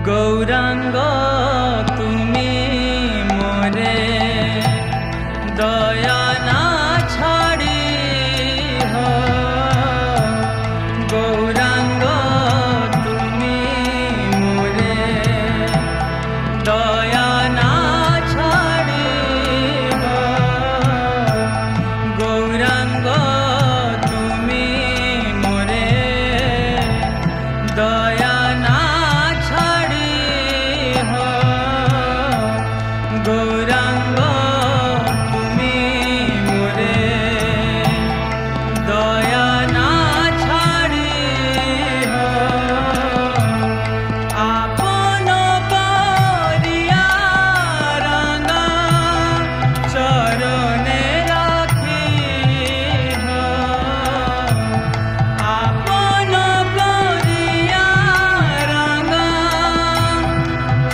गौरांग तुमी मोरे दया ना छाड़ी हो। गौरांग तुमी मोरे दया ना छाड़ी हो। गौरांग तुमी मोरे दया ना गौरांग तुमी मोरे दया ना छाड़ी हो। आपन करिया रंगा चरणे राखी हो। आपन करिया रंगा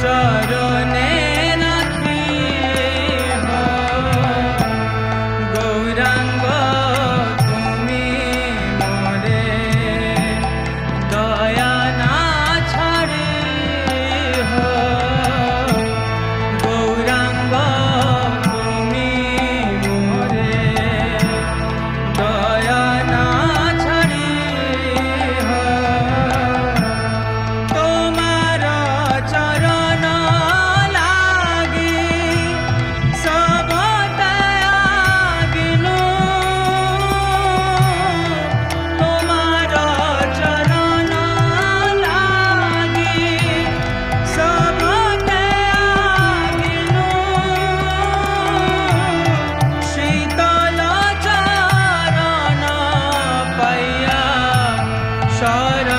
चरणे गौरांग तुमी मोरे दया ना छाड़ी हो। गौरांग तुमी मोरे दया ना छाड़ी हो। तोमार चरण लागी सब शरण